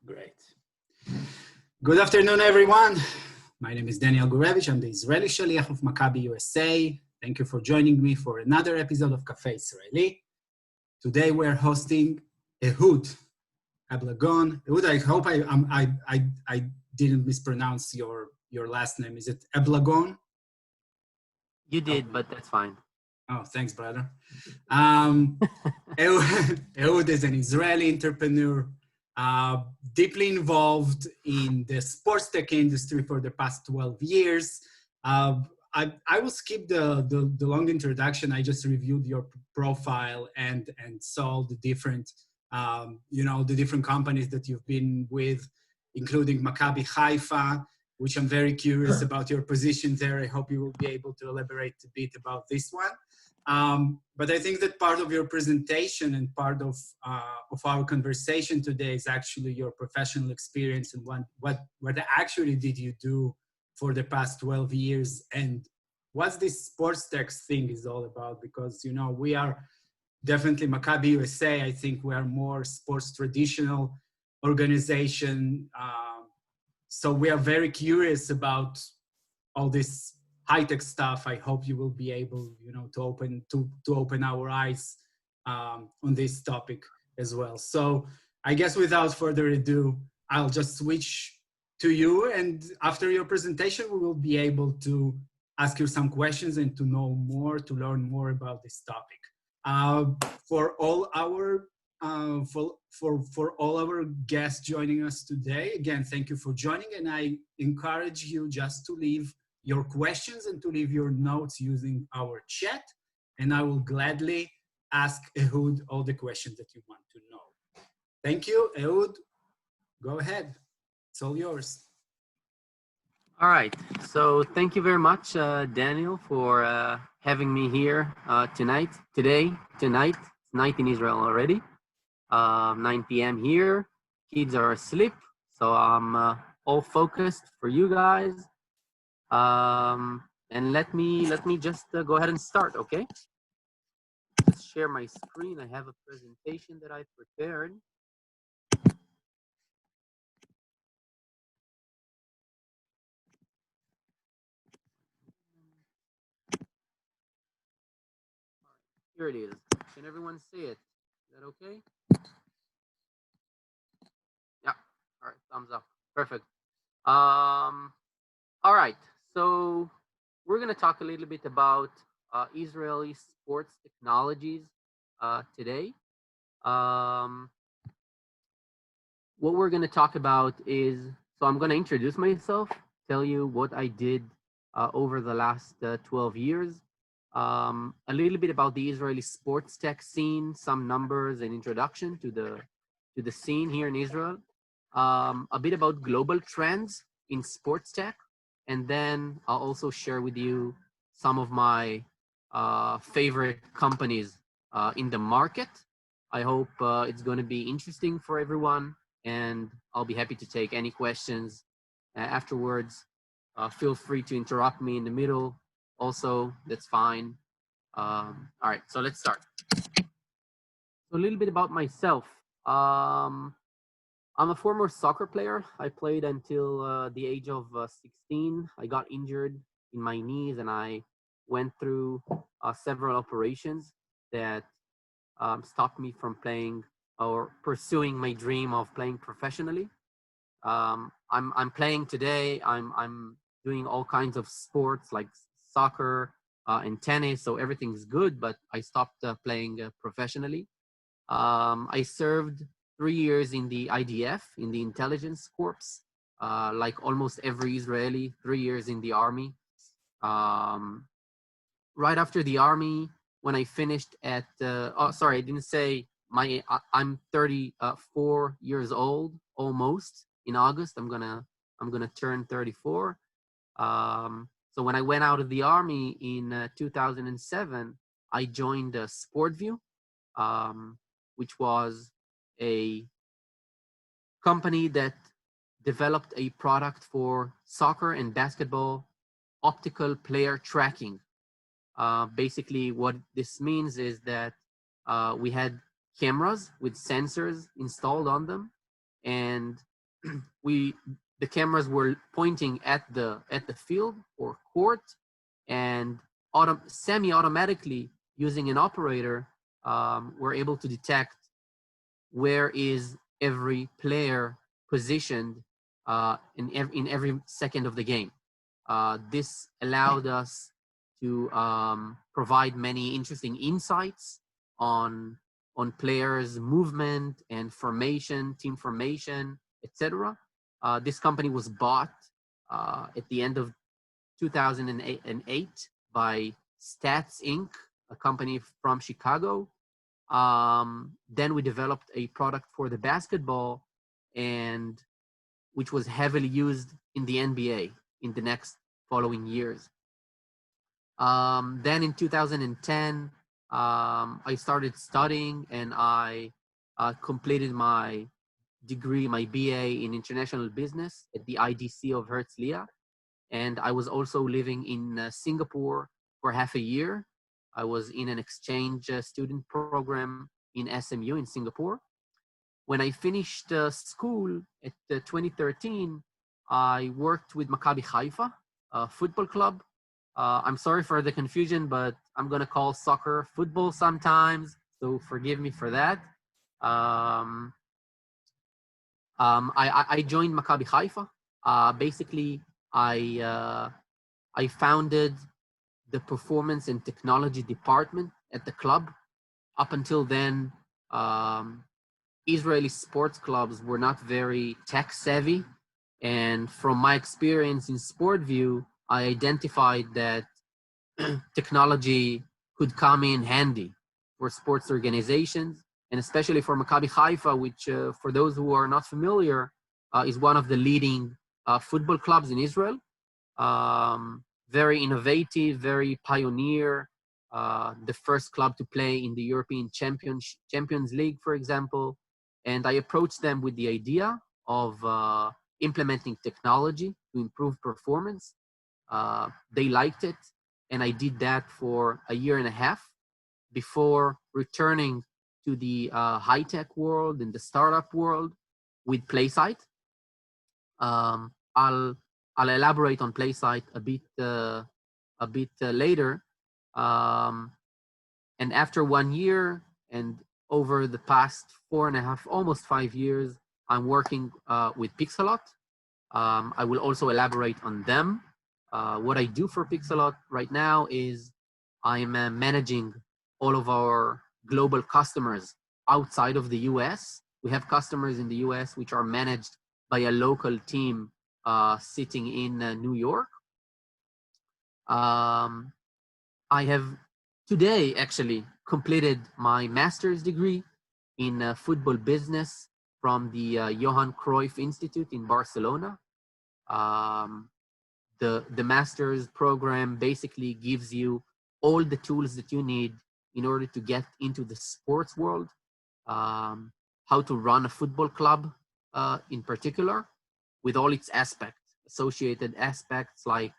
Great. Good afternoon, everyone. My name is Daniel Gurevich. I'm the Israeli Shaliach of Maccabi USA. Thank you for joining me for another episode of Café Israeli. Today we're hosting Ehud Eblagon. Ehud, I hope I didn't mispronounce your last name. Is it Eblagon? You did, but that's fine. Oh, thanks, brother. Ehud is an Israeli entrepreneur, deeply involved in the sports tech industry for the past 12 years. I will skip the long introduction. I just reviewed your profile and saw the different, the different companies that you've been with, including Maccabi Haifa, which I'm very curious about your position there. I hope you will be able to elaborate a bit about this one. But I think that part of your presentation and part of our conversation today is actually your professional experience and what actually did you do for the past 12 years and what this sports tech thing is all about, because, we are definitely Maccabi USA. I think we are more sports traditional organization. So we are very curious about all this high-tech stuff. I hope you will be able, to open our eyes on this topic as well. So I guess without further ado, I'll just switch to you. And after your presentation, we will be able to ask you some questions and to learn more about this topic. For all our guests joining us today, again, thank you for joining. And I encourage you just to leave your questions and to leave your notes using our chat. And I will gladly ask Ehud all the questions that you want to know. Thank you, Ehud. Go ahead. It's all yours. All right. So thank you very much, Daniel, for having me here tonight. It's night in Israel already. 9 p.m. here. Kids are asleep. So I'm all focused for you guys. And let me just go ahead and start, okay? Let's share my screen. I have a presentation that I prepared. Here it is. Can everyone see it? Is that okay? Yeah. All right. Thumbs up. Perfect. All right. So we're going to talk a little bit about Israeli sports technologies today. What we're going to talk about is, so I'm going to introduce myself, tell you what I did over the last 12 years. A little bit about the Israeli sports tech scene, some numbers and introduction to the scene here in Israel. A bit about global trends in sports tech, and then I'll also share with you some of my favorite companies in the market. I hope it's going to be interesting for everyone, and I'll be happy to take any questions afterwards. Feel free to interrupt me in the middle. Also, that's fine. All right, so let's start. So a little bit about myself. I'm a former soccer player. I played until the age of 16. I got injured in my knees and I went through several operations that stopped me from playing or pursuing my dream of playing professionally. I'm playing today. I'm doing all kinds of sports like soccer and tennis, so everything's good, but I stopped playing professionally. I served 3 years in the IDF, in the intelligence corps, like almost every Israeli, 3 years in the army. Right after the army, when I finished at, I didn't say, I'm 34 years old, almost. In August, I'm gonna turn 34. So when I went out of the army in 2007, I joined SportView, which was a company that developed a product for soccer and basketball optical player tracking. Basically, what this means is that we had cameras with sensors installed on them, and the cameras were pointing at the field or court, and semi-automatically using an operator, we're able to detect where is every player positioned in every second of the game. This allowed us to provide many interesting insights on players' movement and formation, team formation, etc. This company was bought at the end of 2008 by Stats Inc., a company from Chicago. Then we developed a product for the basketball, and which was heavily used in the NBA in the next following years. Then in 2010, I started studying, and I completed my degree, my BA in international business at the IDC of Herzliya. And I was also living in Singapore for half a year. I was in an exchange student program in SMU in Singapore. When I finished school at 2013, I worked with Maccabi Haifa, a football club. I'm sorry for the confusion, but I'm gonna call soccer football sometimes, so forgive me for that. I joined Maccabi Haifa. Basically, I founded the performance and technology department at the club. Up until then, Israeli sports clubs were not very tech savvy. And from my experience in SportView, I identified that technology could come in handy for sports organizations, and especially for Maccabi Haifa, which for those who are not familiar, is one of the leading football clubs in Israel. Very innovative, very pioneer, the first club to play in the European Champions League, for example. And I approached them with the idea of implementing technology to improve performance. They liked it, and I did that for a year and a half before returning to the high-tech world and the startup world with PlaySight. I'll elaborate on PlaySight a bit later. And after 1 year and over the past 4.5, almost 5 years, I'm working with Pixelot. I will also elaborate on them. What I do for Pixelot right now is I'm managing all of our global customers outside of the US. We have customers in the US which are managed by a local team sitting in New York. I have today actually completed my master's degree in football business from the Johan Cruyff Institute in Barcelona. The master's program basically gives you all the tools that you need in order to get into the sports world, how to run a football club in particular, with all its aspects, associated aspects like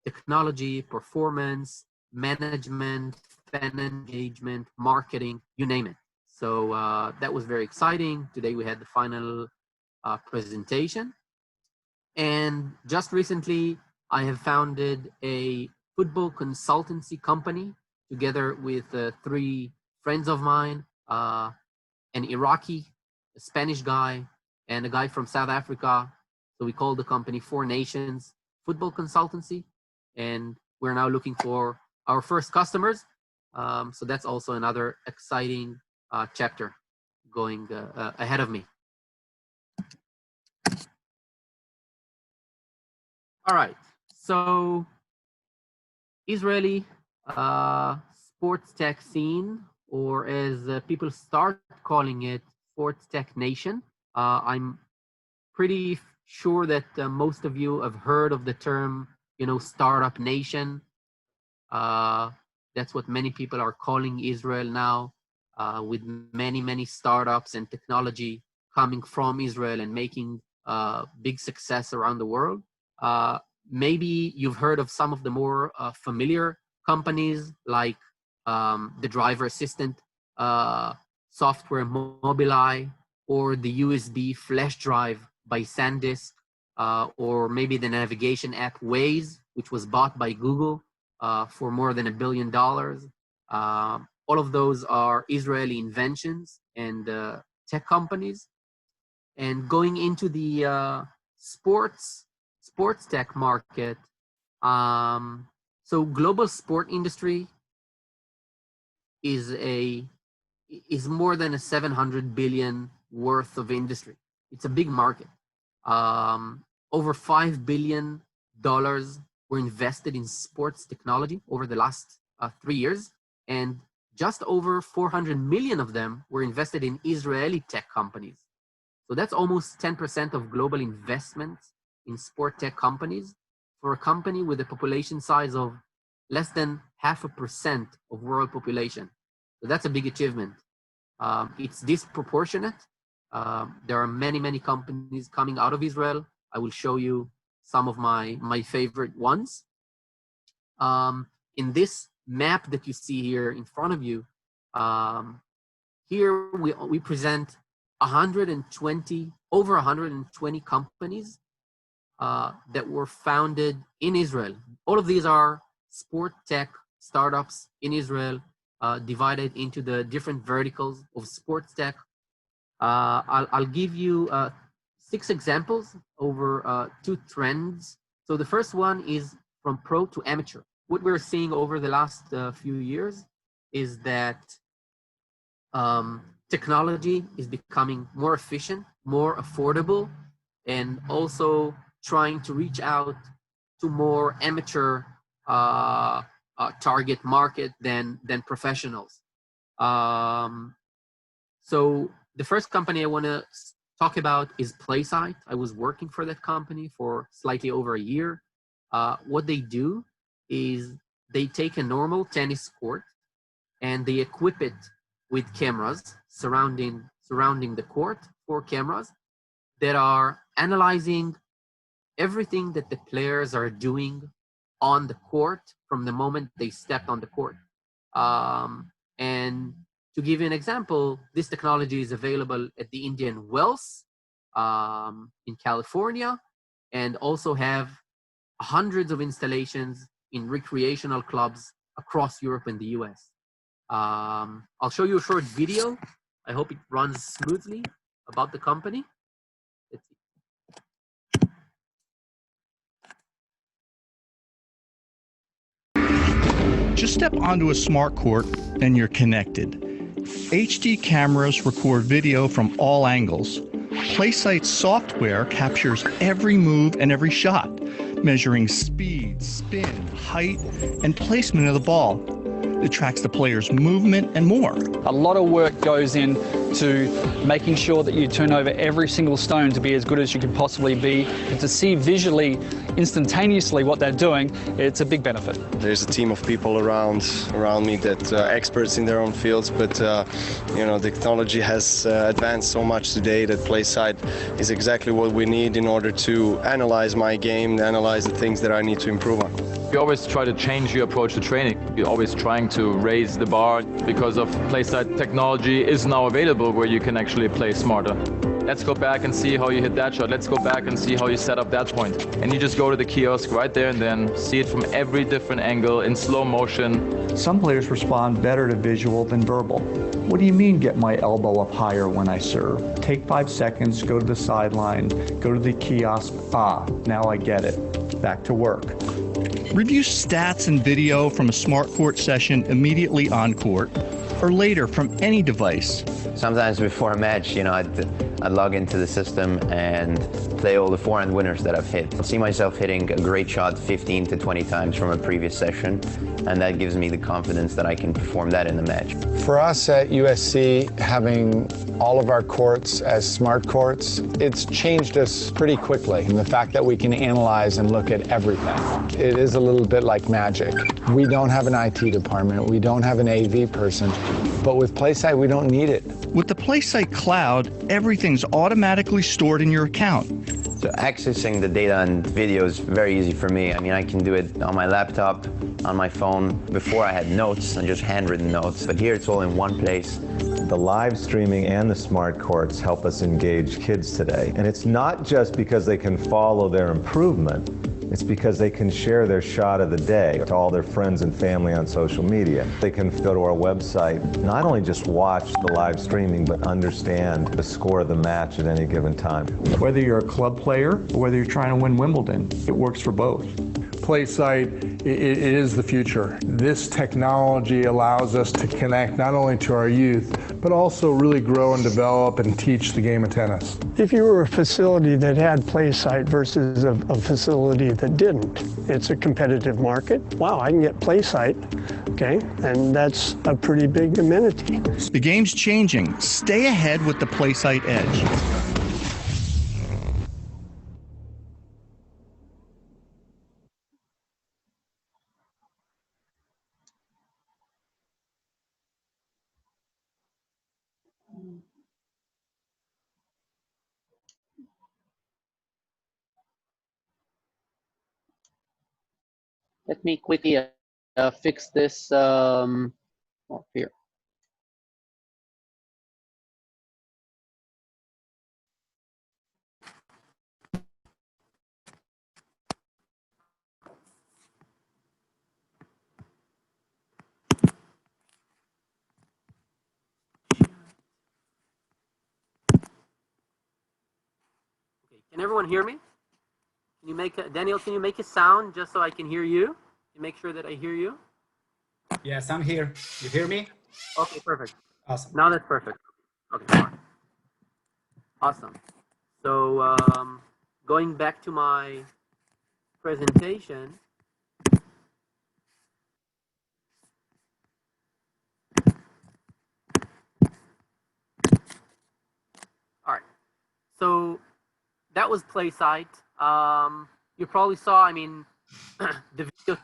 technology, performance, management, fan engagement, marketing, you name it. So that was very exciting. Today we had the final presentation. And just recently, I have founded a football consultancy company together with 3 friends of mine, an Iraqi, a Spanish guy, and a guy from South Africa. So we call the company 4 Nations Football Consultancy. And we're now looking for our first customers. So that's also another exciting chapter going ahead of me. All right, so Israeli sports tech scene, or as people start calling it, sports tech nation. I'm pretty sure that most of you have heard of the term, startup nation. That's what many people are calling Israel now, with many startups and technology coming from Israel and making big success around the world. Maybe you've heard of some of the more familiar companies like the driver assistant software Mobileye, or the USB flash drive by SanDisk, or maybe the navigation app Waze, which was bought by Google for more than $1 billion. All of those are Israeli inventions and tech companies. And going into the sports tech market, so global sport industry is more than a 700 billion worth of industry. It's a big market. Over $5 billion were invested in sports technology over the last 3 years, and just over 400 million of them were invested in Israeli tech companies. So that's almost 10% of global investments in sport tech companies for a company with a population size of less than 0.5% of world population. So that's a big achievement. It's disproportionate. There are many companies coming out of Israel. I will show you some of my favorite ones. In this map that you see here in front of you, here we present over 120 companies that were founded in Israel. All of these are sport tech startups in Israel, divided into the different verticals of sports tech. I'll give you 6 examples over 2 trends. So the first one is from pro to amateur. What we're seeing over the last few years is that technology is becoming more efficient, more affordable, and also trying to reach out to more amateur target market than professionals. So the first company I want to talk about is PlaySite. I was working for that company for slightly over a year. What they do is they take a normal tennis court and they equip it with cameras surrounding the court, 4 cameras that are analyzing everything that the players are doing on the court from the moment they stepped on the court. And to give you an example, this technology is available at the Indian Wells in California, and also have hundreds of installations in recreational clubs across Europe and the US. I'll show you a short video. I hope it runs smoothly about the company. Let's see. Just step onto a smart court and you're connected. HD cameras record video from all angles. PlaySite's software captures every move and every shot, measuring speed, spin, height, and placement of the ball. It tracks the player's movement and more. A lot of work goes into making sure that you turn over every single stone to be as good as you can possibly be. And to see visually, instantaneously what they're doing, it's a big benefit. There's a team of people around me that are experts in their own fields, but you know, the technology has advanced so much today that PlaySite is exactly what we need in order to analyze my game, analyze the things that I need to improve on. You always try to change your approach to training. You're always trying to raise the bar because of PlaySite technology is now available where you can actually play smarter. Let's go back and see how you hit that shot. Let's go back and see how you set up that point. And you just go to the kiosk right there and then see it from every different angle in slow motion. Some players respond better to visual than verbal. What do you mean get my elbow up higher when I serve? Take 5 seconds, go to the sideline, go to the kiosk. Ah, now I get it. Back to work. Review stats and video from a smart court session immediately on court or later from any device. Sometimes before a match, you know, I'd log into the system and play all the forehand winners that I've hit. I see myself hitting a great shot 15 to 20 times from a previous session, and that gives me the confidence that I can perform that in the match. For us at USC, having all of our courts as smart courts, it's changed us pretty quickly. And the fact that we can analyze and look at everything, it is a little bit like magic. We don't have an IT department, we don't have an AV person, but with PlaySite, we don't need it. With the PlaySite Cloud, everything's automatically stored in your account. So accessing the data and video is very easy for me. I mean, I can do it on my laptop, on my phone. Before I had notes and just handwritten notes, but here it's all in one place. The live streaming and the smart courts help us engage kids today. And it's not just because they can follow their improvement, it's because they can share their shot of the day to all their friends and family on social media. They can go to our website, not only just watch the live streaming, but understand the score of the match at any given time. Whether you're a club player or whether you're trying to win Wimbledon, it works for both. PlaySite, it is the future. This technology allows us to connect not only to our youth, but also really grow and develop and teach the game of tennis. If you were a facility that had PlaySite versus a facility that didn't, it's a competitive market. Wow, I can get PlaySite, okay, and that's a pretty big amenity. The game's changing. Stay ahead with the PlaySite Edge. Let me quickly fix this here. Okay, can everyone hear me? Can you make Daniel? Can you make a sound just so I can hear you? To make sure that I hear you. Yes, I'm here. You hear me? Okay, perfect. Awesome. Now that's perfect. Okay, fine. Awesome. So going back to my presentation. All right. So that was PlaySite. You probably saw, I mean, the video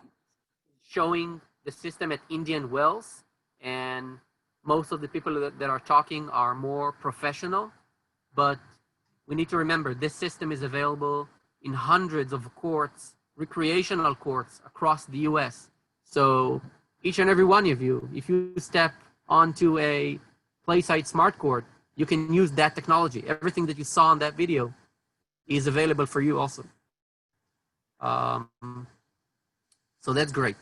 showing the system at Indian Wells, and most of the people that are talking are more professional, but we need to remember this system is available in hundreds of courts, recreational courts across the US. So each and every one of you, if you step onto a PlaySite smart court, you can use that technology. Everything that you saw in that video is available for you also. So that's great.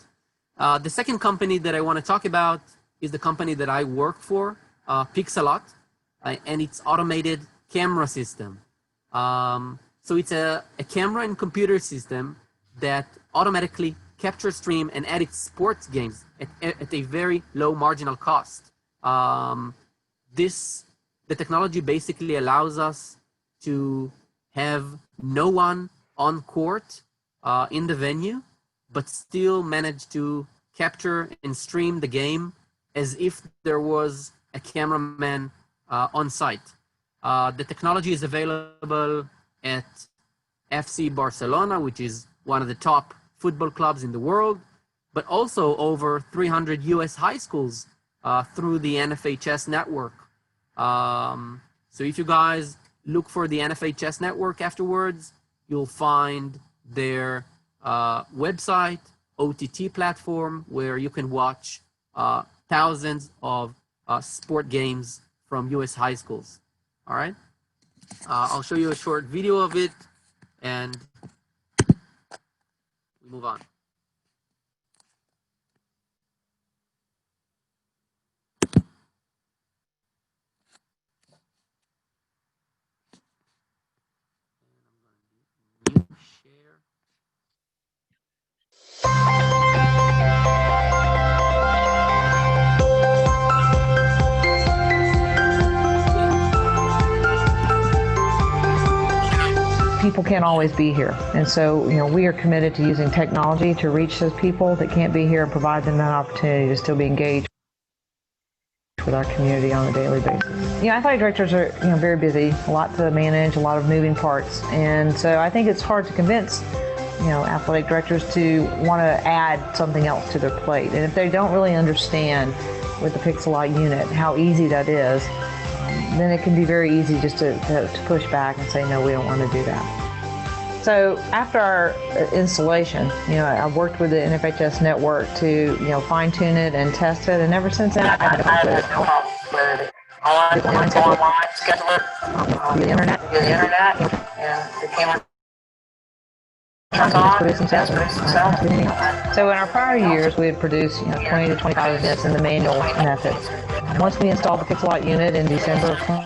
The second company that I want to talk about is the company that I work for, Pixelot, and its automated camera system. So it's a camera and computer system that automatically captures, stream, and edits sports games at a very low marginal cost. The technology basically allows us to have no one on court in the venue, but still manage to capture and stream the game as if there was a cameraman on site. The technology is available at FC Barcelona, which is one of the top football clubs in the world, but also over 300 US high schools through the NFHS network. So if you guys look for the NFHS network afterwards, you'll find their website, OTT platform, where you can watch thousands of sport games from US high schools. All right. I'll show you a short video of it and we move on. Share. People can't always be here. And so, we are committed to using technology to reach those people that can't be here and provide them that opportunity to still be engaged with our community on a daily basis. Athletic directors are, very busy, a lot to manage, a lot of moving parts. And so I think it's hard to convince, athletic directors to want to add something else to their plate. And if they don't really understand with the Pixelot unit how easy that is, then it can be very easy just to push back and say, no, we don't want to do that. So after our installation, I worked with the NFHS network to, fine tune it and test it. And ever since then, I've had no problem with online scheduler via the internet, and the camera turns on, producing sound. So in our prior years, we had produced 20 to 25 events in the manual method. Once we installed the Pixel Light unit in December of 20,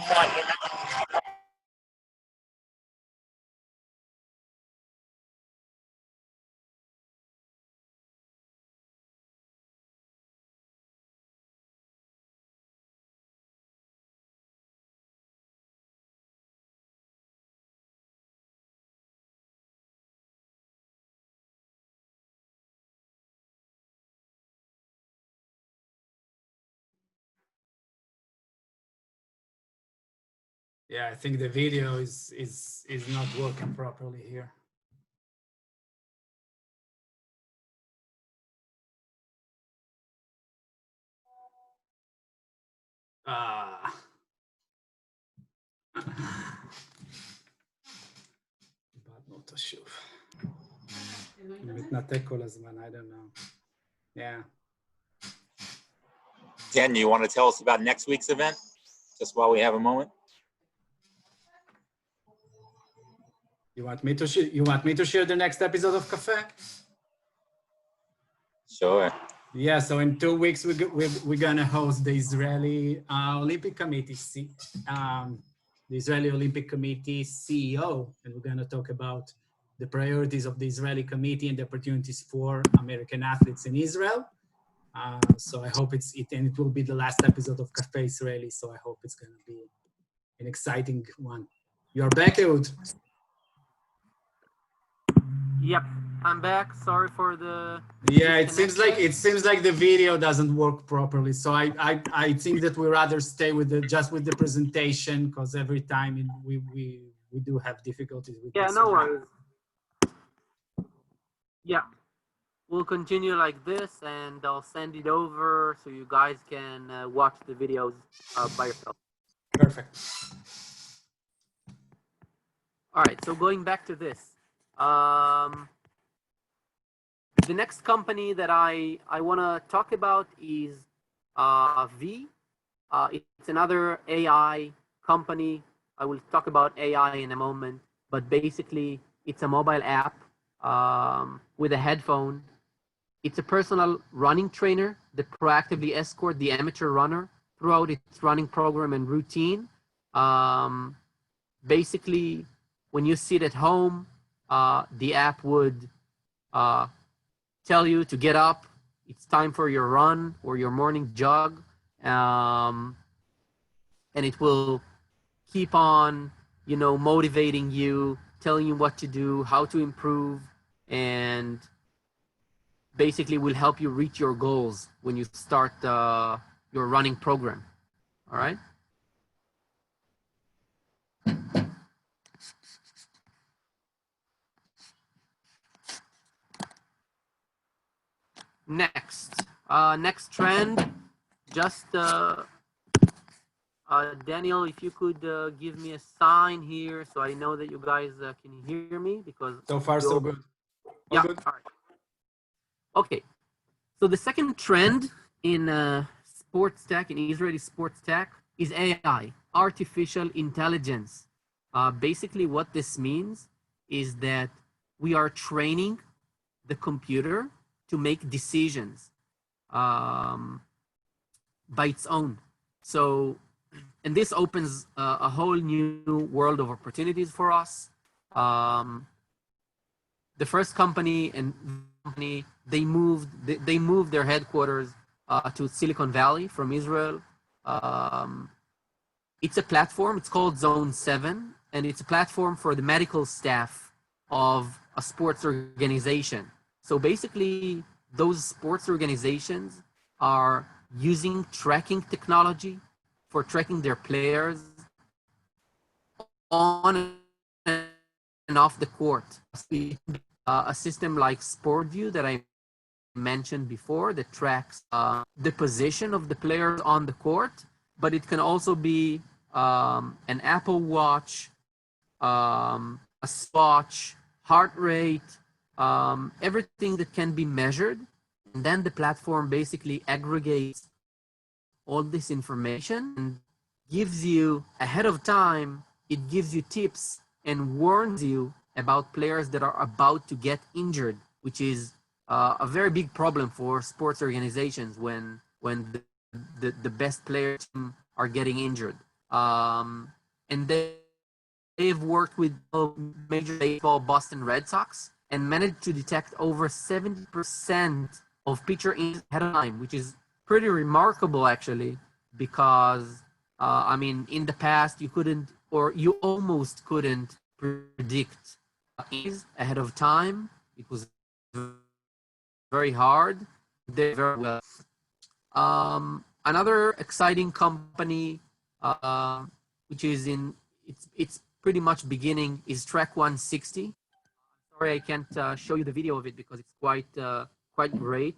Yeah, I think the video is not working properly here. בעד שוב. מתנתק כל הזמן, I don't know. Yeah. Dan, you want to tell us about next week's event, just while we have a moment? You want me to share the next episode of Café? Sure. Yeah, so in 2 weeks we're gonna host the Israeli Olympic Committee, the Israeli Olympic Committee CEO, and we're gonna talk about the priorities of the Israeli committee and the opportunities for American athletes in Israel. So I hope it will be the last episode of Café Israeli, so I hope it's gonna be an exciting one. You're back, Ehud. Yep, I'm back. Sorry for the. Yeah, it seems like the video doesn't work properly. So I think that we rather stay with just with the presentation, because every time we do have difficulties with this. Yeah, no worries. Yeah, we'll continue like this, and I'll send it over so you guys can watch the videos by yourself. Perfect. All right, so going back to this. The next company that I want to talk about is V. It's another AI company. I will talk about AI in a moment, but basically it's a mobile app with a headphone. It's a personal running trainer that proactively escorts the amateur runner throughout its running program and routine. Basically, when you sit at home, the app would tell you to get up. It's time for your run or your morning jog. And it will keep on, motivating you, telling you what to do, how to improve, and basically will help you reach your goals when you start your running program. All right? Next trend, just Daniel, if you could give me a sign here so I know that you guys can hear me, because so far so good. Yeah, good. All right. Okay, so the second trend in sports tech, in Israeli sports tech, is AI, artificial intelligence. Basically what this means is that we are training the computer to make decisions by its own. So, and this opens a whole new world of opportunities for us. The first company they moved their headquarters to Silicon Valley from Israel. It's a platform. It's called Zone 7, and it's a platform for the medical staff of a sports organization. So basically, those sports organizations are using tracking technology for tracking their players on and off the court. A system like SportView that I mentioned before that tracks the position of the players on the court, but it can also be an Apple Watch, a watch, heart rate, everything that can be measured. And then the platform basically aggregates all this information and gives you ahead of time, it gives you tips and warns you about players that are about to get injured, which is a very big problem for sports organizations when the best players are getting injured. And they've worked with Major Baseball Boston Red Sox and managed to detect over 70% of pitcher injuries ahead of time, which is pretty remarkable actually, because I mean, in the past you couldn't, or you almost couldn't predict injuries ahead of time. It was very hard. They very well. Another exciting company, which is in it's pretty much beginning, is Track 160. Sorry, I can't show you the video of it because it's quite great.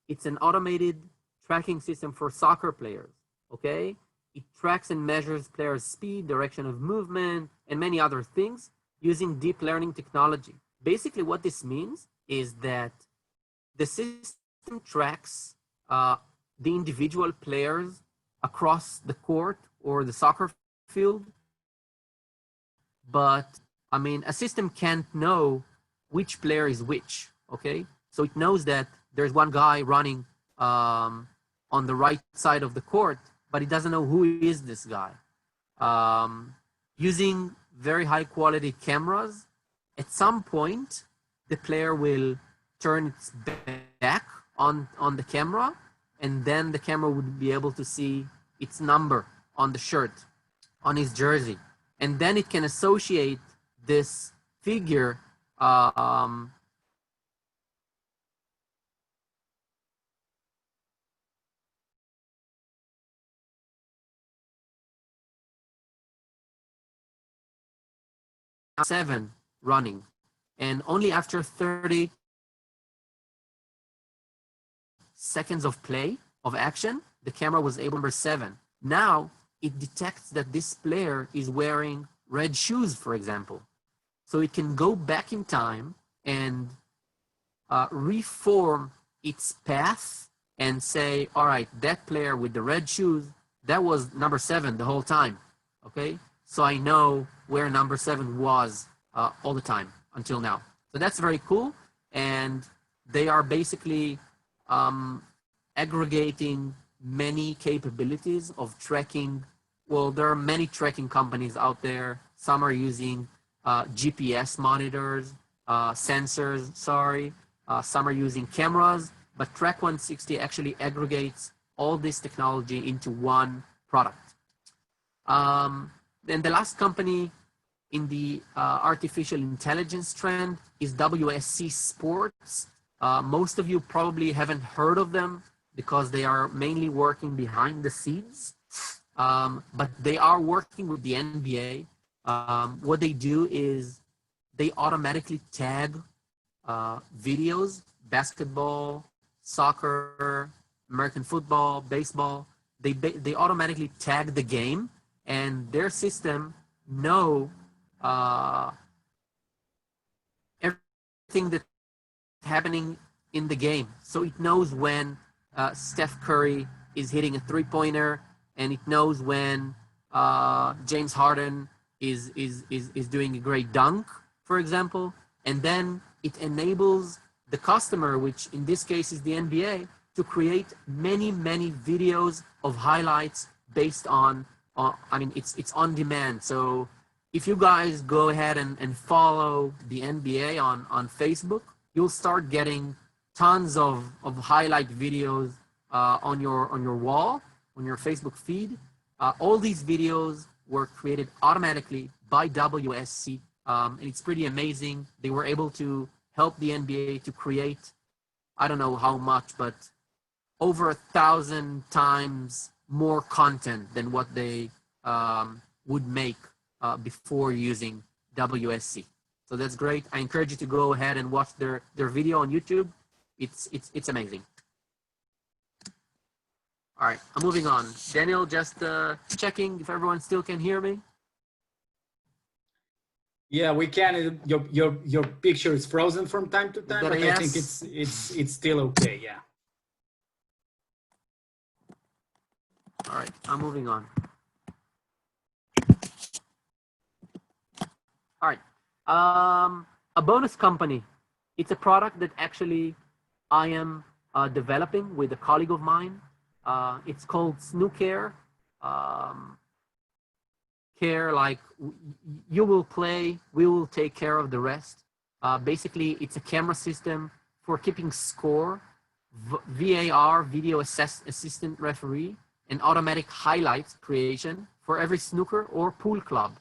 It's an automated tracking system for soccer players. Okay, it tracks and measures players' speed, direction of movement, and many other things using deep learning technology. Basically, what this means is that the system tracks the individual players across the court or the soccer field, but I mean, a system can't know which player is which, okay? So it knows that there's one guy running on the right side of the court, but it doesn't know who is this guy. Using very high quality cameras, at some point, the player will turn its back on the camera, and then the camera would be able to see its number on the shirt, on his jersey. And then it can associate this figure seven running, and only after 30 seconds of play of action, the camera was able to number 7. Now it detects that this player is wearing red shoes, for example. So it can go back in time and reform its path and say, all right, that player with the red shoes, that was number 7 the whole time, okay? So I know where number 7 was all the time until now. So that's very cool. And they are basically aggregating many capabilities of tracking. Well, there are many tracking companies out there. Some are using GPS monitors, sensors, sorry. Some are using cameras, but Track 160 actually aggregates all this technology into one product. Then the last company in the artificial intelligence trend is Wsc Sports. Most of you probably haven't heard of them because they are mainly working behind the scenes, but they are working with the NBA. What they do is they automatically tag videos, basketball, soccer, American football, baseball. They automatically tag the game, and their system know everything that's happening in the game. So it knows when Steph Curry is hitting a three-pointer, and it knows when James Harden is doing a great dunk, for example. And then it enables the customer, which in this case is the NBA, to create many videos of highlights based on I mean, it's on demand. So if you guys go ahead and follow the NBA on Facebook, you'll start getting tons of highlight videos on your wall, on your Facebook feed. All these videos were created automatically by WSC, and it's pretty amazing. They were able to help the NBA to create, I don't know how much, but over 1,000 times more content than what they would make before using WSC. So that's great. I encourage you to go ahead and watch their video on YouTube. It's amazing. All right, I'm moving on. Daniel, just checking if everyone still can hear me. Yeah, we can. Your picture is frozen from time to time, but I think it's still okay. Yeah. All right, I'm moving on. All right, a bonus company. It's a product that actually I am developing with a colleague of mine. It's called Snooker. Care like you will play, we will take care of the rest. Basically, it's a camera system for keeping score, VAR, video assistant referee, and automatic highlights creation for every snooker or pool club.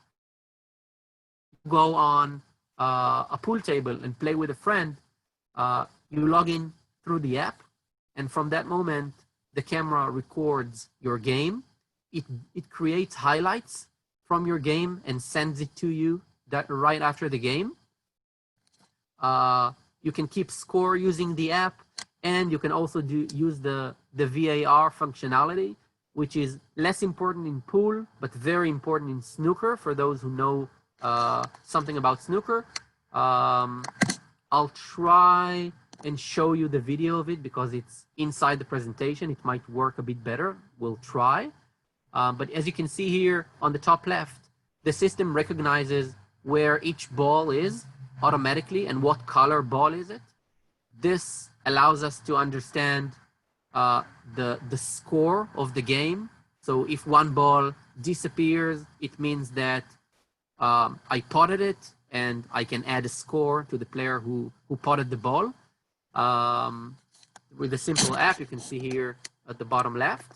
Go on a pool table and play with a friend, you log in through the app, and from that moment, the camera records your game. It creates highlights from your game and sends it to you right after the game. You can keep score using the app, and you can also use the VAR functionality, which is less important in pool, but very important in snooker for those who know something about snooker. I'll try and show you the video of it because it's inside the presentation. It might work a bit better. We'll try. But as you can see here on the top left, the system recognizes where each ball is automatically and what color ball is it. This allows us to understand the score of the game. So if one ball disappears, it means that I potted it and I can add a score to the player who potted the ball. With a simple app, you can see here at the bottom left.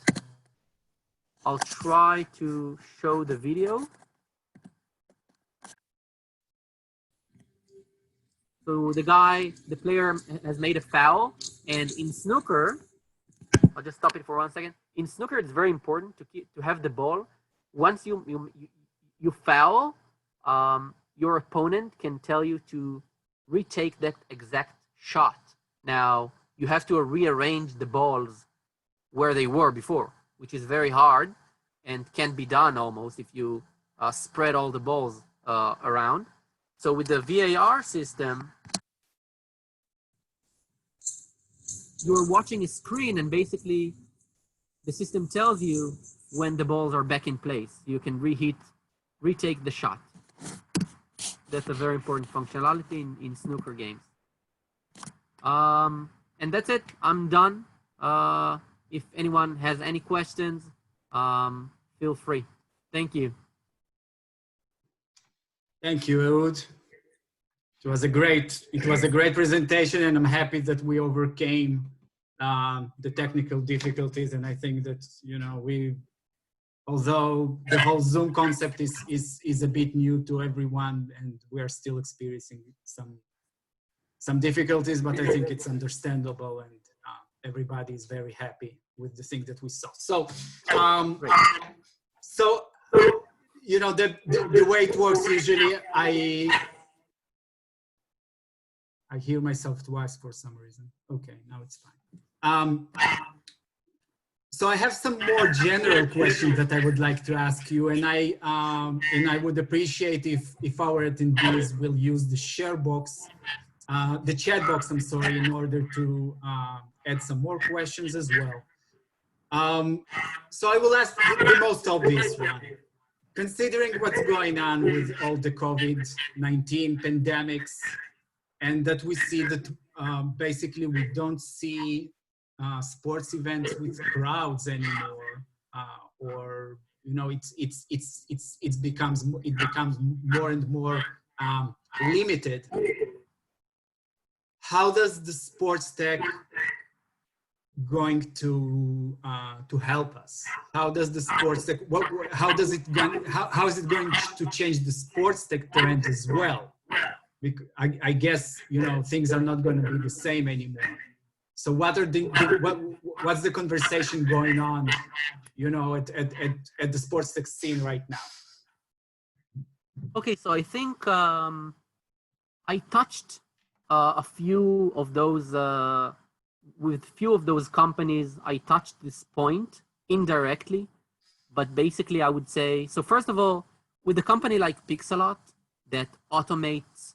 I'll try to show the video. So the player has made a foul, and in snooker, I'll just stop it for 1 second. In snooker, it's very important to have the ball. Once you foul, your opponent can tell you to retake that exact shot. Now, you have to rearrange the balls where they were before, which is very hard and can't be done almost if you spread all the balls around. So with the VAR system, you're watching a screen and basically the system tells you when the balls are back in place. You can retake the shot. That's a very important functionality in snooker games. And that's it. I'm done. If anyone has any questions, feel free. Thank you. Thank you, Ehud. It was a great presentation, and I'm happy that we overcame the technical difficulties. And I think that, you know, although the whole Zoom concept is a bit new to everyone, and we are still experiencing some difficulties, but I think it's understandable, and everybody is very happy with the thing that we saw. So, you know, the way it works usually, I hear myself twice for some reason. Okay, now it's fine. So I have some more general questions that I would like to ask you, and I would appreciate if our attendees will use the share box, the chat box, I'm sorry, in order to add some more questions as well. So I will ask the most obvious one. Considering what's going on with all the COVID-19 pandemics, and that we see that basically we don't see sports events with crowds anymore, or you know, it becomes more and more limited. How does the sports tech going to help us? How does the sports tech, how is it going to change the sports tech trend as well? Because I guess, you know, things are not going to be the same anymore. So what's the conversation going on, you know, at the sports tech scene right now? Okay, so I think I touched a few of those with few of those companies. I touched this point indirectly, but basically I would say, so first of all, with a company like Pixelot that automates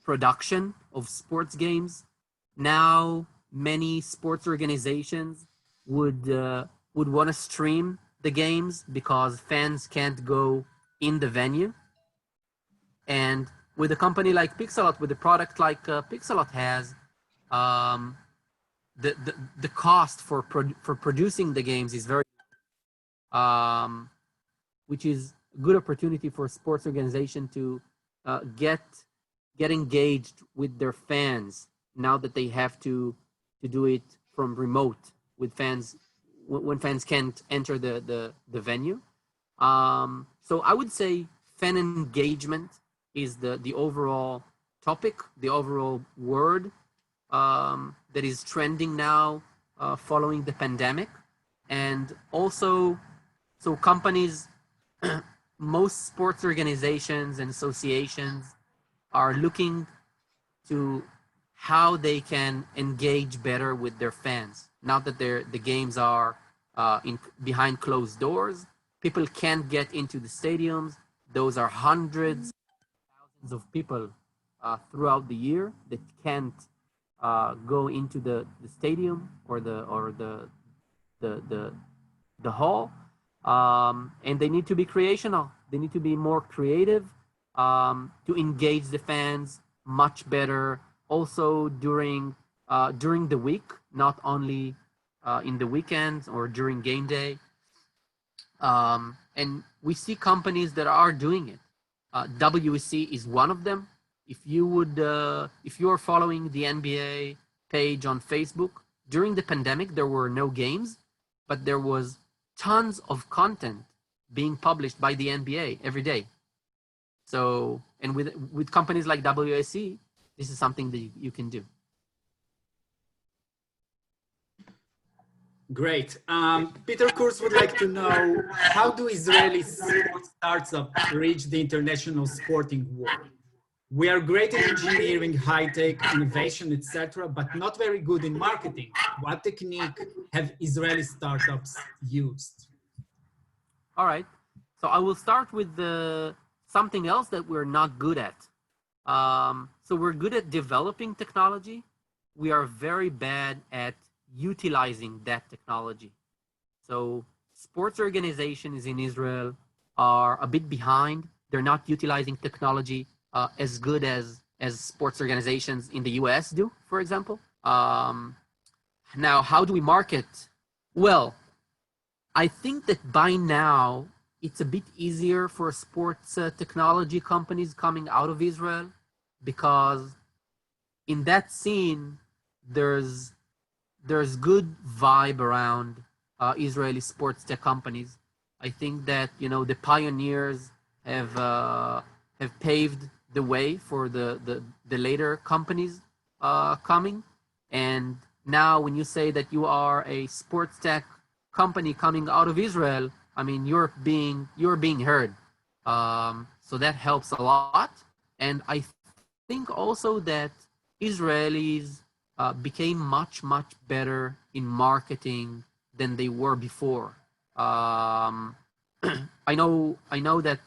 production of sports games, now many sports organizations would would want to stream the games because fans can't go in the venue. And with a company like Pixelot, with a product like Pixelot has, the cost for producing the games is very, which is a good opportunity for a sports organization to get engaged with their fans now that they have to do it from remote with fans when fans can't enter the venue. So I would say fan engagement is the overall topic, the overall word that is trending now following the pandemic. And also, so companies, most sports organizations and associations are looking to how they can engage better with their fans. Now that the games are behind closed doors, people can't get into the stadiums. Those are hundreds, thousands of people throughout the year that can't go into the stadium or the hall, and they need to be creational. They need to be more creative to engage the fans much better. Also during the week, not only in the weekends or during game day. And we see companies that are doing it. Wsc is one of them. If you are following the NBA page on Facebook, during the pandemic, there were no games, but there was tons of content being published by the NBA every day. So, and with companies like Wsc, this is something that you can do. Great. Peter Kurz would like to know, how do Israeli sports startups reach the international sporting world? We are great in engineering, high-tech, innovation, etc., but not very good in marketing. What technique have Israeli startups used? All right. So I will start with something else that we're not good at. So we're good at developing technology. We are very bad at utilizing that technology. So sports organizations in Israel are a bit behind. They're not utilizing technology as good as sports organizations in the US do, for example. Now, how do we market? Well, I think that by now, it's a bit easier for sports technology companies coming out of Israel, because in that scene, there's good vibe around Israeli sports tech companies. I think that, you know, the pioneers have paved the way for the later companies coming. And now when you say that you are a sports tech company coming out of Israel, I mean, you're being heard. So that helps a lot. And I think also that Israelis became much better in marketing than they were before. I know that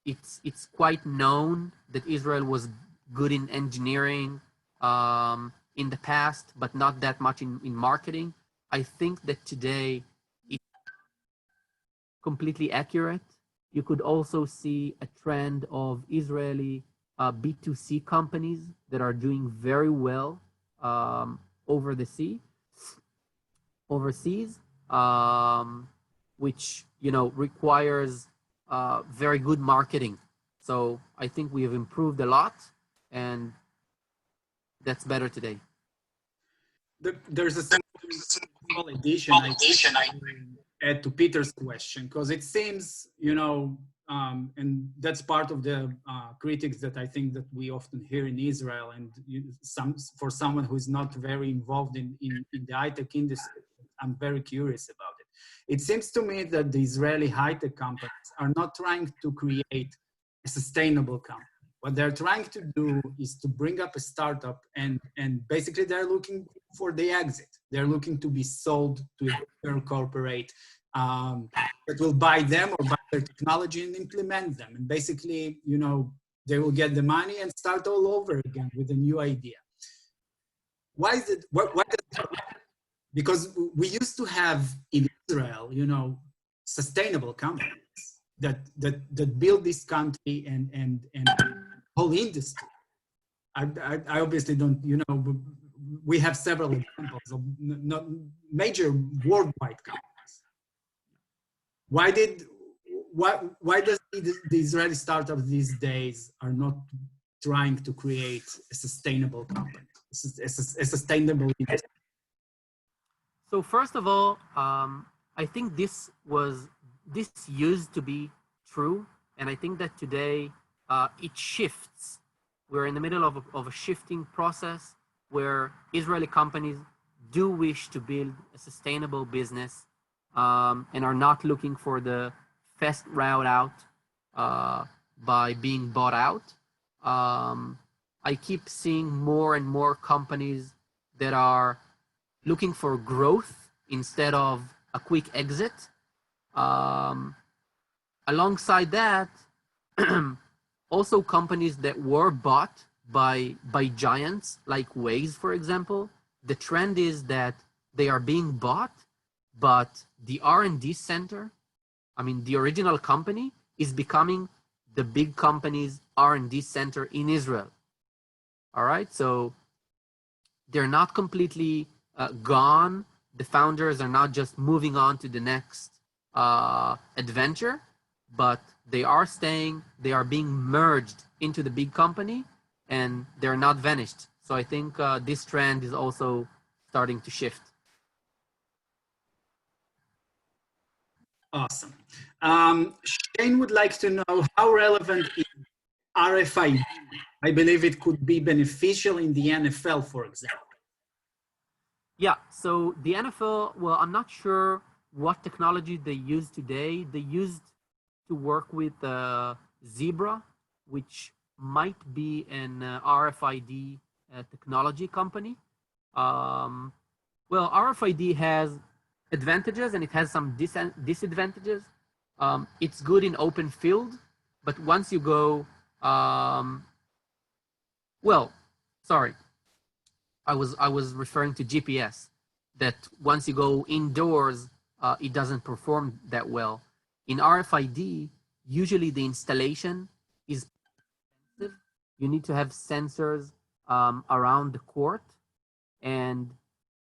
it's quite known that Israel was good in engineering in the past, but not that much in marketing. I think that today it's completely accurate. You could also see a trend of Israeli B2C companies that are doing very well overseas, which, you know, requires very good marketing. So I think we have improved a lot, and that's better today. There's a small addition I add to Peter's question, because it seems, you know, and that's part of the critics that I think that we often hear in Israel, and for someone who is not very involved in the high-tech industry, I'm very curious about it. It seems to me that the Israeli high-tech companies are not trying to create a sustainable company. What they're trying to do is to bring up a startup, and basically they're looking for the exit. They're looking to be sold to a bigger corporate that will buy them or buy their technology and implement them. And basically, you know, they will get the money and start all over again with a new idea. Why is it? Why does it happen? because we used to have in Israel, you know, sustainable companies that build this country and whole industry. I obviously don't, you know, we have several examples of not major worldwide companies. Why does the Israeli startups these days are not trying to create a sustainable company, a sustainable industry? So first of all, I think this used to be true, and I think that today it shifts. We're in the middle of a shifting process where Israeli companies do wish to build a sustainable business and are not looking for the fast route out by being bought out. I keep seeing more and more companies that are looking for growth instead of a quick exit. Alongside that, also companies that were bought by giants like Waze, for example, the trend is that they are being bought, but the R&D center, I mean, the original company is becoming the big company's R&D center in Israel. All right, so they're not completely gone. The founders are not just moving on to the next adventure, but they are staying, they are being merged into the big company, and they're not vanished. So I think this trend is also starting to shift. Awesome. Shane would like to know how relevant is RFID? I believe it could be beneficial in the NFL, for example. Yeah, so the NFL, well, I'm not sure what technology they use today. They used to work with Zebra, which might be an RFID technology company. Well, RFID has advantages and it has some disadvantages. It's good in open field, but once you go, well, sorry, I was referring to GPS, that once you go indoors, it doesn't perform that well. In RFID, usually the installation is expensive. You need to have sensors around the court, and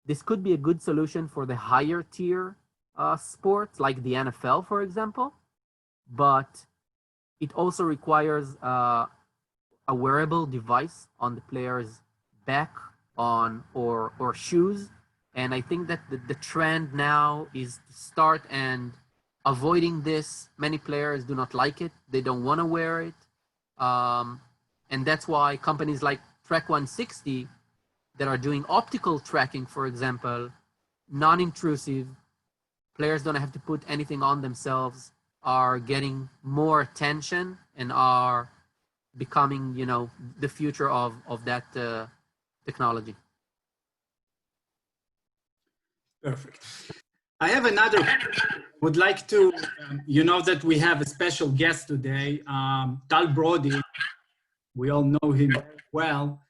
this could be a good solution for the higher tier sports like the NFL, for example, but it also requires a wearable device on the player's back or shoes. And I think that the trend now is to start and avoiding this. Many players do not like it. They don't want to wear it. And that's why companies like Track 160 that are doing optical tracking, for example, non-intrusive, players don't have to put anything on themselves, are getting more attention and are becoming, you know, the future of that technology. Perfect. I have another, would like to, you know that we have a special guest today, Tal Brody. We all know him well.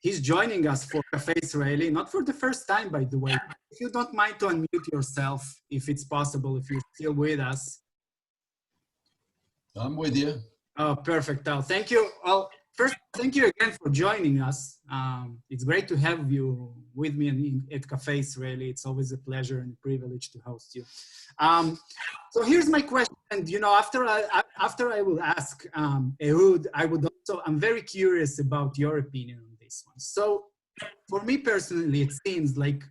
He's joining us for Café Israeli, not for the first time, by the way. If you don't mind to unmute yourself, if it's possible, if you're still with us. I'm with you. Oh, perfect, Tal. Thank you. Well, first, thank you again for joining us. It's great to have you with me at Café Israeli. It's always a pleasure and privilege to host you. So here's my question. And, you know, after I will ask Ehud, I'm very curious about your opinion on this one. So for me personally, it seems like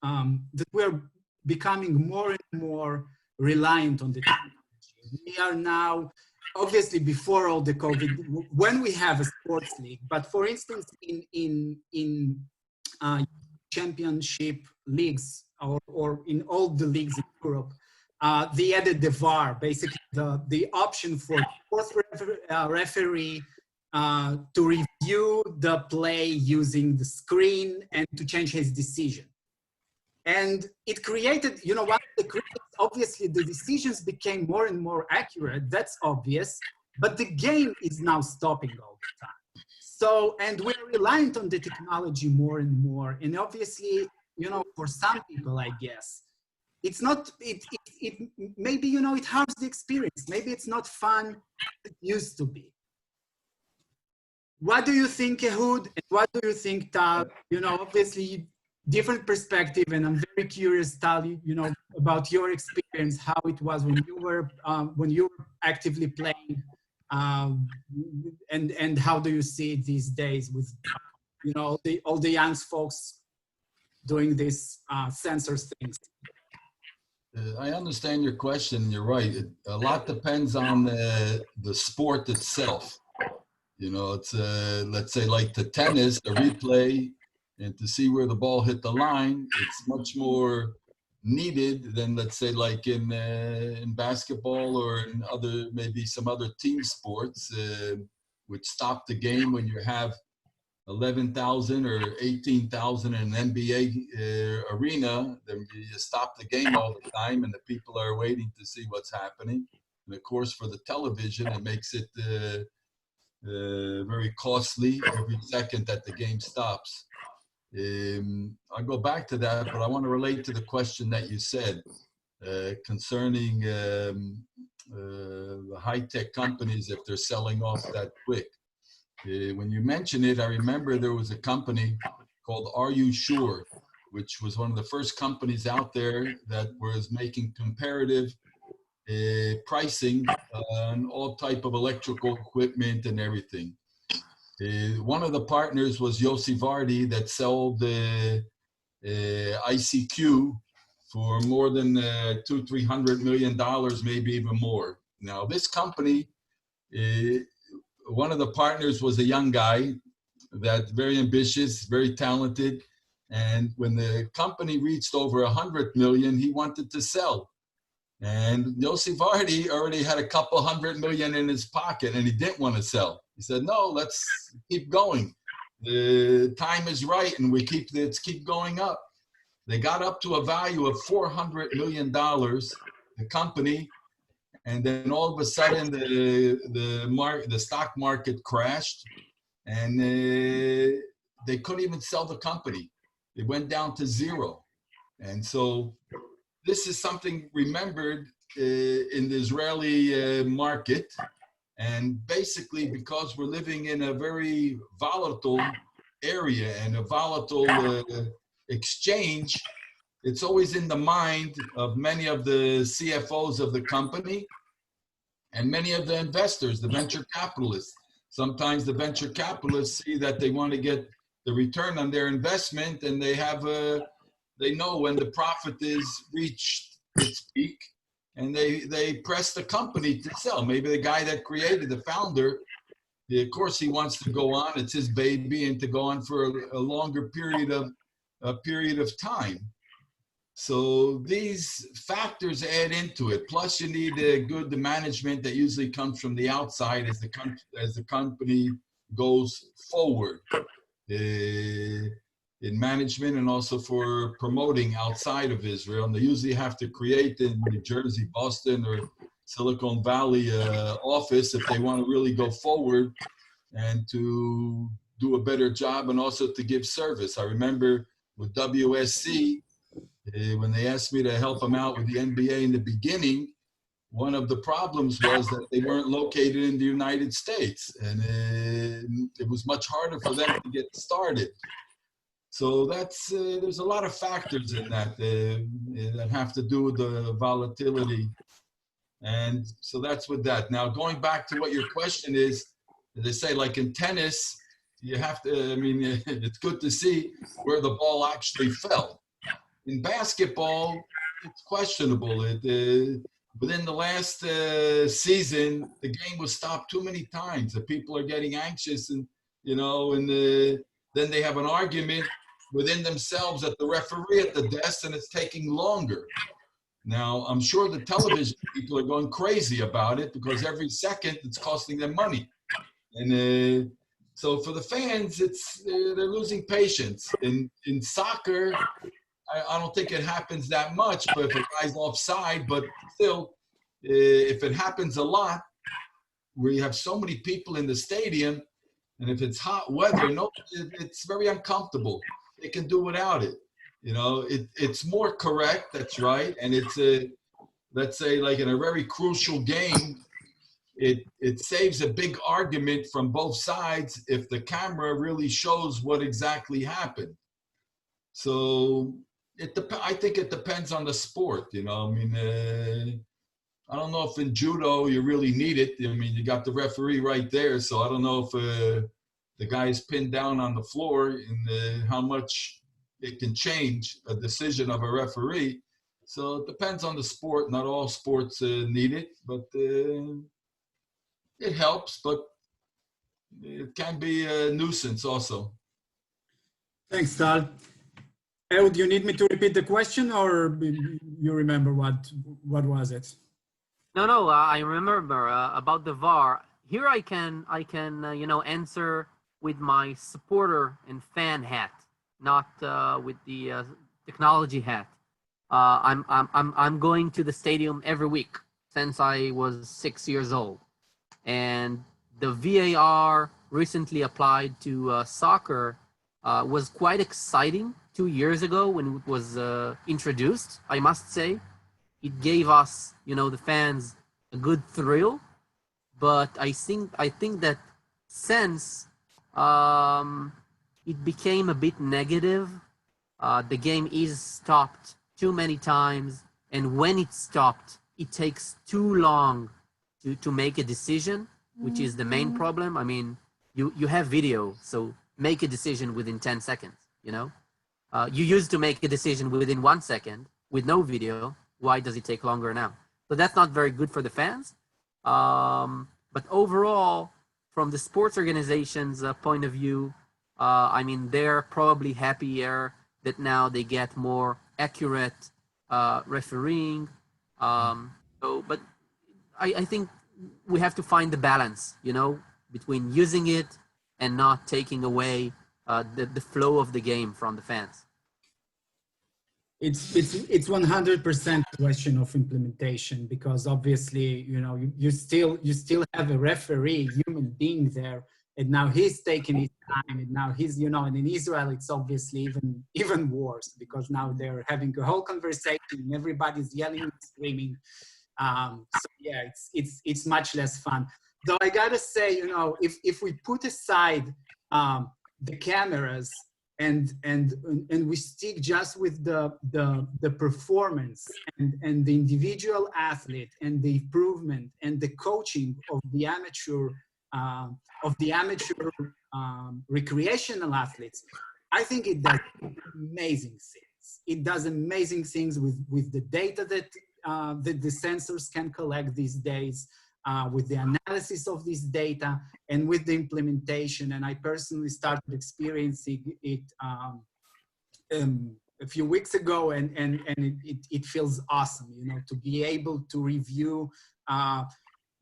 that we're becoming more and more reliant on the technology. We are now, obviously before all the COVID, when we have a sports league, but for instance, in championship leagues or in all the leagues in Europe, they added the VAR, basically the option for fourth referee to review the play using the screen and to change his decision. And it created, you know, one of the critics, obviously the decisions became more and more accurate, that's obvious, but the game is now stopping all the time. So, and we're reliant on the technology more and more. And obviously for some people, I guess, it's not, it maybe, it harms the experience. Maybe it's not fun it used to be. What do you think, Ehud? And what do you think, Tal? Obviously, different perspective, and I'm very curious, Tal, about your experience, how it was when you were actively playing, and how do you see it these days with, all the young folks doing these sensors things? I understand your question. You're right. A lot depends on the sport itself. It's let's say like the tennis, the replay, and to see where the ball hit the line, it's much more needed than, let's say, like in basketball or in maybe some other team sports, which stop the game when you have 11,000 or 18,000 in an NBA arena. Then you stop the game all the time, and the people are waiting to see what's happening. And of course, for the television, it makes it very costly every second that the game stops. I'll go back to that, but I want to relate to the question that you said concerning the high-tech companies, if they're selling off that quick. When you mention it, I remember there was a company called Are You Sure, which was one of the first companies out there that was making comparative pricing on all type of electrical equipment and everything. One of the partners was Yossi Vardi, that sold ICQ for more than $200-300 million, maybe even more. Now, this company, one of the partners was a young guy that very ambitious, very talented. And when the company reached over 100 million, he wanted to sell. And Yossi Vardi already had a couple $100 million in his pocket, and he didn't want to sell. He said, no, let's keep going. The time is right, and let's keep going up. They got up to a value of $400 million, the company, and then all of a sudden the stock market crashed, and they couldn't even sell the company. It went down to zero. And so this is something remembered in the Israeli market. And basically, because we're living in a very volatile area and a volatile exchange, it's always in the mind of many of the CFOs of the company and many of the investors, the venture capitalists. Sometimes the venture capitalists see that they want to get the return on their investment, and they know when the profit is reached its peak, and they press the company to sell. Maybe the guy that created, the founder, of course he wants to go on, it's his baby, and to go on for a longer period of time. So these factors add into it. Plus you need the management that usually comes from the outside as the company goes forward. In management and also for promoting outside of Israel. And they usually have to create in New Jersey, Boston, or Silicon Valley office if they want to really go forward and to do a better job and also to give service. I remember with WSC, when they asked me to help them out with the NBA in the beginning, one of the problems was that they weren't located in the United States, and it was much harder for them to get started. So there's a lot of factors in that that have to do with the volatility. And so that's with that. Now, going back to what your question is, they say like in tennis, you have to, it's good to see where the ball actually fell. In basketball, it's questionable. Within the last season, the game was stopped too many times. The people are getting anxious, and then they have an argument within themselves at the referee at the desk, and it's taking longer. Now, I'm sure the television people are going crazy about it because every second it's costing them money. And so for the fans, they're losing patience. In soccer, I don't think it happens that much, but if a guy's offside, but still, if it happens a lot, where you have so many people in the stadium, and if it's hot weather, it's very uncomfortable. They can do without it. You know, it's more correct, that's right. And it's a, let's say like in a very crucial game, it saves a big argument from both sides if the camera really shows what exactly happened. So I think it depends on the sport, you know. I mean, I don't know if in judo you really need it. I mean, you got the referee right there, so I don't know if the guy is pinned down on the floor and how much it can change a decision of a referee. So it depends on the sport. Not all sports need it, but it helps, but it can be a nuisance also. Thanks, Tal. Ehud, do you need me to repeat the question, or you remember what was it? No, I remember about the VAR. Here I can you know, answer with my supporter and fan hat, not with the technology hat. I'm going to the stadium every week since I was 6 years old, and the VAR recently applied to soccer was quite exciting 2 years ago when it was introduced. I must say, it gave us, you know, the fans, a good thrill. But I think that since it became a bit negative, the game is stopped too many times, and when it's stopped, it takes too long to make a decision, which is the main problem. I mean, you have video, so make a decision within 10 seconds, you know? You used to make a decision within 1 second with no video. Why does it take longer now? So that's not very good for the fans. But overall, from the sports organization's point of view, I mean, they're probably happier that now they get more accurate refereeing. But I think we have to find the balance, you know, between using it and not taking away the flow of the game from the fans. It's 100% question of implementation, because obviously, you know, you still have a referee, human being there, and now he's taking his time, and now he's, you know, and in Israel it's obviously even worse, because now they're having a whole conversation and everybody's yelling and screaming. So yeah, it's much less fun. Though I gotta say, you know, if we put aside the cameras and we stick just with the performance and the individual athlete and the improvement and the coaching of the amateur recreational athletes, I think it does amazing things. It does amazing things with the data that the sensors can collect these days, with the analysis of this data and with the implementation. And I personally started experiencing it a few weeks ago, and it feels awesome, you know, to be able to review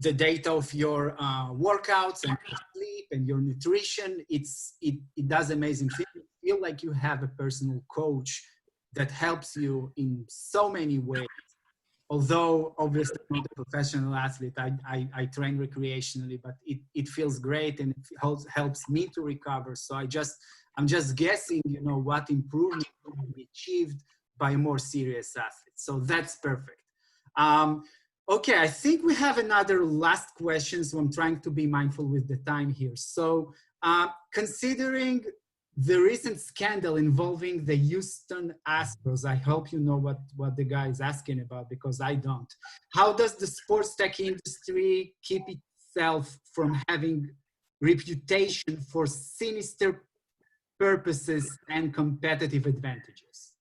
the data of your workouts and your sleep and your nutrition. It does amazing things. You feel like you have a personal coach that helps you in so many ways. Although obviously I'm not a professional athlete, I train recreationally, but it feels great, and it helps me to recover. So I'm just guessing, you know, what improvement can be achieved by a more serious athlete. So that's perfect. Okay, I think we have another last question, so I'm trying to be mindful with the time here. So considering the recent scandal involving the Houston Astros, I hope you know what the guy is asking about, because I don't. How does the sports tech industry keep itself from having reputation for sinister purposes and competitive advantages?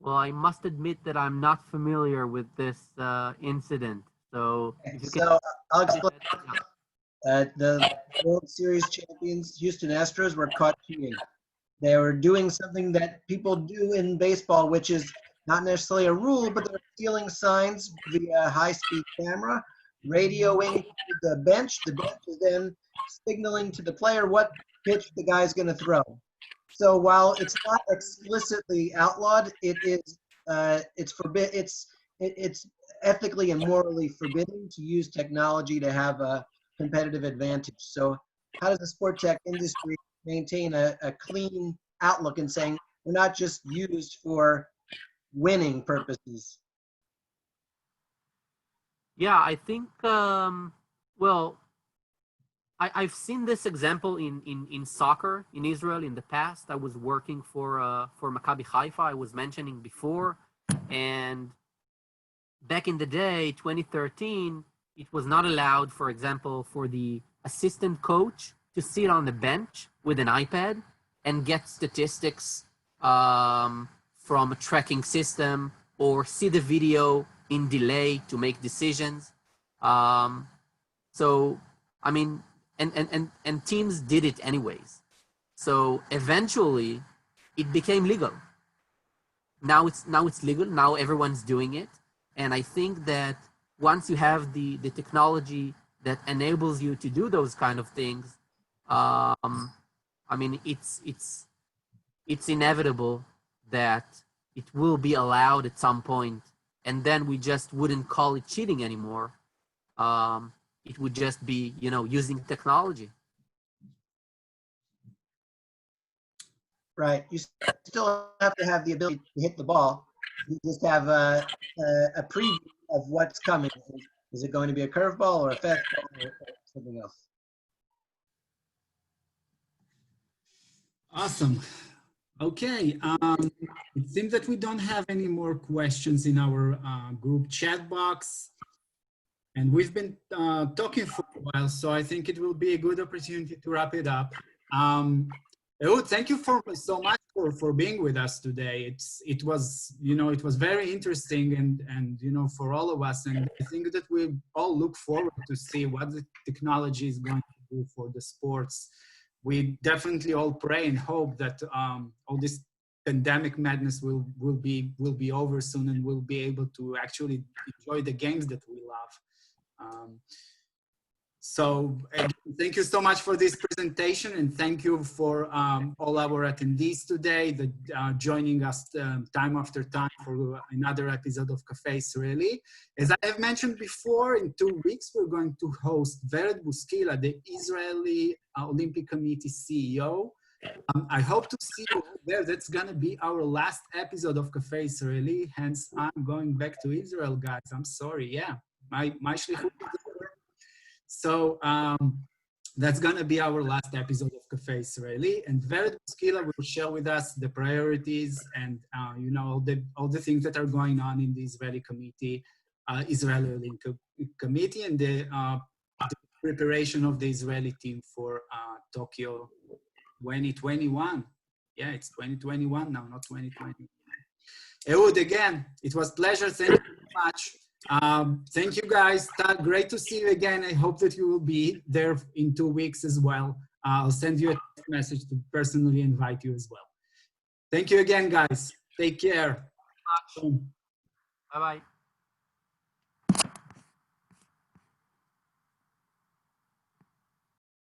Well, I must admit that I'm not familiar with this incident. So, I'll explain. The World Series champions, Houston Astros, were caught cheating. They were doing something that people do in baseball, which is not necessarily a rule, but they're stealing signs via high-speed camera, radioing to the bench. The bench is then signaling to the player what pitch the guy's going to throw. So while it's not explicitly outlawed, it's ethically and morally forbidden to use technology to have a competitive advantage. So how does the sport tech industry maintain a clean outlook and saying They're not just used for winning purposes. Yeah, I think, well, I've seen this example in soccer in Israel in the past. I was working for Maccabi Haifa, I was mentioning before. And back in the day, 2013, it was not allowed, for example, for the assistant coach to sit on the bench with an iPad and get statistics from a tracking system or see the video in delay to make decisions. So, I mean, and teams did it anyways. So eventually it became legal. Now it's legal. Now everyone's doing it. And I think that once you have the technology that enables you to do those kind of things, I mean, it's inevitable that it will be allowed at some point, and then we just wouldn't call it cheating anymore. It would just be, you know, using technology. Right. You still have to have the ability to hit the ball. You just have a preview of what's coming. Is it going to be a curveball or a fastball or something else? Awesome. Okay. It seems that we don't have any more questions in our group chat box. And we've been talking for a while, so I think it will be a good opportunity to wrap it up. Ehud, thank you so much for being with us today. It was, you know, it was very interesting and you know, for all of us. And I think that we all look forward to see what the technology is going to do for the sports. We definitely all pray and hope that all this pandemic madness will be over soon, and we'll be able to actually enjoy the games that we love. So again, thank you so much for this presentation, and thank you for all our attendees today that joining us time after time for another episode of Café Israeli. As I have mentioned before, in 2 weeks we're going to host Vered Buskila, the Israeli Olympic Committee CEO. I hope to see you there. That's gonna be our last episode of Café Israeli. Hence, I'm going back to Israel, guys. I'm sorry. Yeah, my shlichut is over. So that's gonna be our last episode of Café Israeli. And Vered Buskila will share with us the priorities and you know, all the things that are going on in the Israeli committee, Israeli Olympic Committee, and the preparation of the Israeli team for Tokyo 2021. Yeah, it's 2021 now, not 2020. Ehud, again, it was a pleasure. Thank you very much. Thank you guys. Great to see you again. I hope that you will be there in 2 weeks as well. I'll send you a text message to personally invite you as well. Thank you again, guys. Take care. Bye-bye.